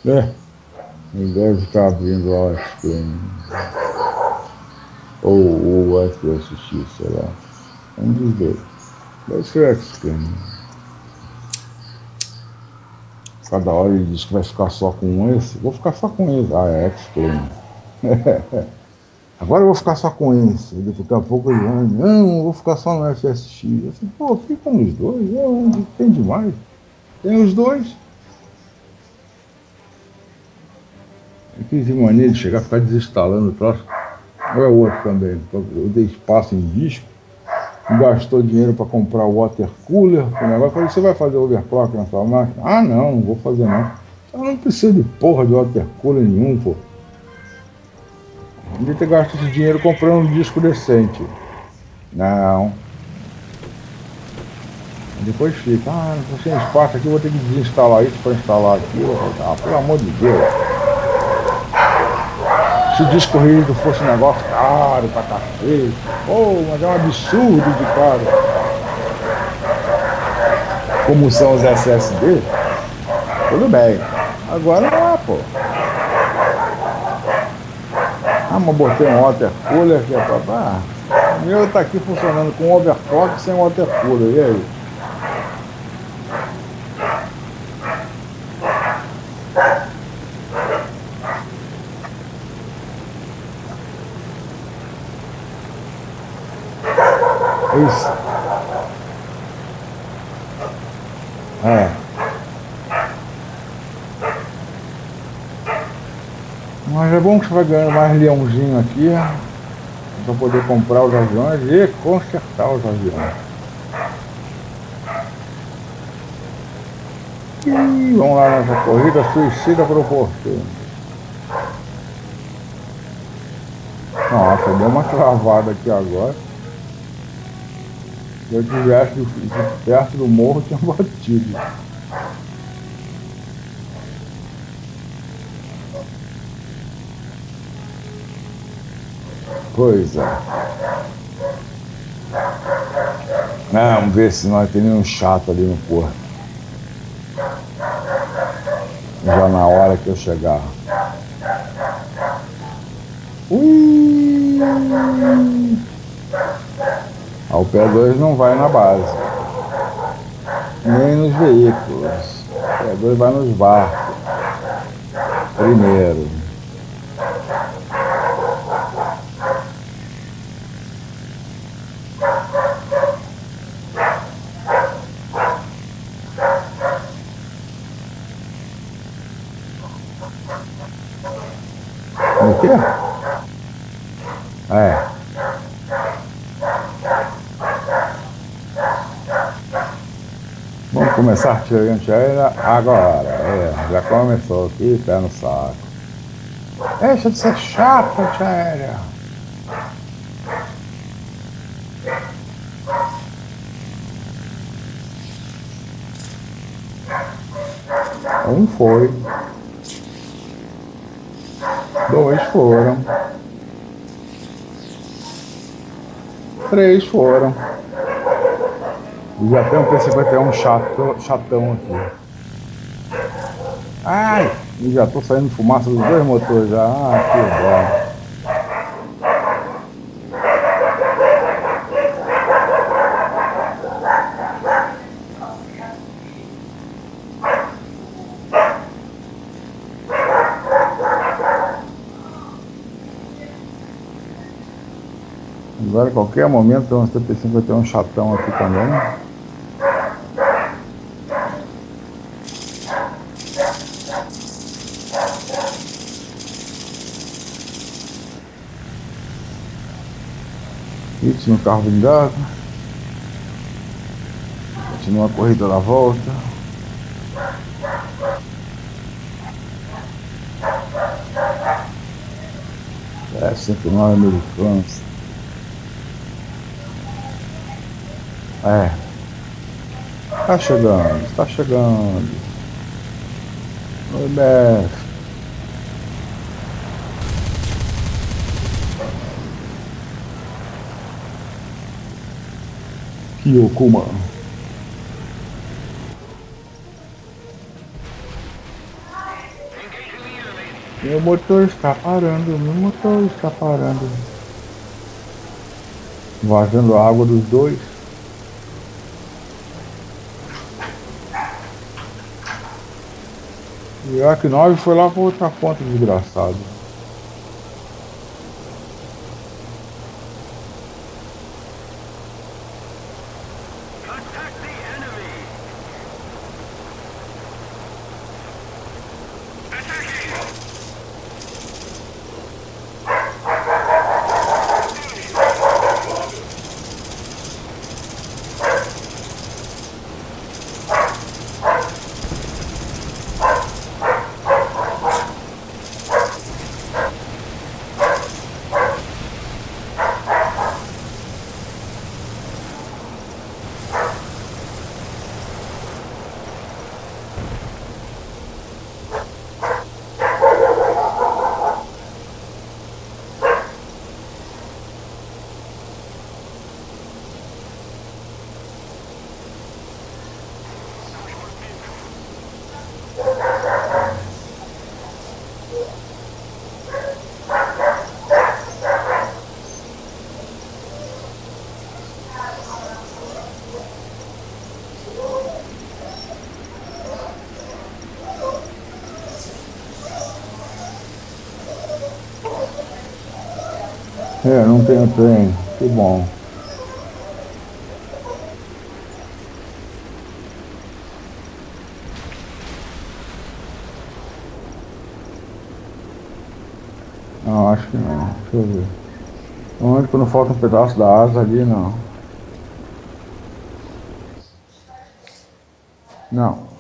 É, ele deve estar abrindo lá o X-Plane. Ou o SSX, sei lá. Um dos dois. Deve ser o X-Plane. Cada hora ele diz que vai ficar só com esse. Vou ficar só com esse. Ah, é X-Plane. Agora eu vou ficar só com esse. Daqui a pouco ele vai, não, vou ficar só no FSX. Eu assim, pô, fica nos dois, tem demais. Tem os dois. Eu quis mania de chegar, ficar desinstalando o troço. Ou é o outro também. Eu dei espaço em disco, gastou dinheiro para comprar o water cooler. O negócio. Eu falei, você vai fazer overclock na sua máquina? Ah, não vou fazer não. Eu não preciso de porra de water cooler nenhum, pô. Devia ter gasto esse dinheiro comprando um disco decente. Não. Depois fica, não tem espaço aqui, vou ter que desinstalar isso para instalar aquilo. Ah, pelo amor de Deus. Se o disco rígido fosse um negócio caro pra cacete, pô, mas é um absurdo de caro. Como são os SSD, tudo bem. Agora não é, pô. Ah, mas botei um water cooler que é pra... Ah, o meu tá aqui funcionando com overclock sem water cooler, e aí? Isso. É. Mas é bom que você vai ganhando mais leãozinho aqui para poder comprar os aviões e consertar os aviões. E vamos lá nessa corrida suicida proporciona. Nossa, deu uma travada aqui agora. Se eu tivesse perto do morro, tinha batido. Pois é. Vamos ver se nós tem nenhum chato ali no porto. Já na hora que eu chegar. Ui! O P2 não vai na base, nem nos veículos. O P2 vai nos barcos primeiro. O quê? É. Vamos começar tirando antiaérea agora. Já começou aqui, pé no saco. Deixa de ser chato, antiaérea. Um foi. 2 foram. 3 foram. E já tem um P-51 chatão aqui. Ai! E já tô saindo fumaça dos 2 motores já. Ah, que bom. Agora, a qualquer momento, tem um T-51 chatão aqui também. Hit no carro blindado. Continua a corrida da volta. É, 109 americanos. É. Tá chegando, tá chegando. Oi, Beth. Yokuma. Meu motor está parando, meu motor está parando. Vazando a água dos dois. E o Ark 9 foi lá para outra ponta, desgraçado. É, não tem trem, que bom. Não, acho que não. Deixa eu ver. Onde quando falta um pedaço da asa ali, não. Não.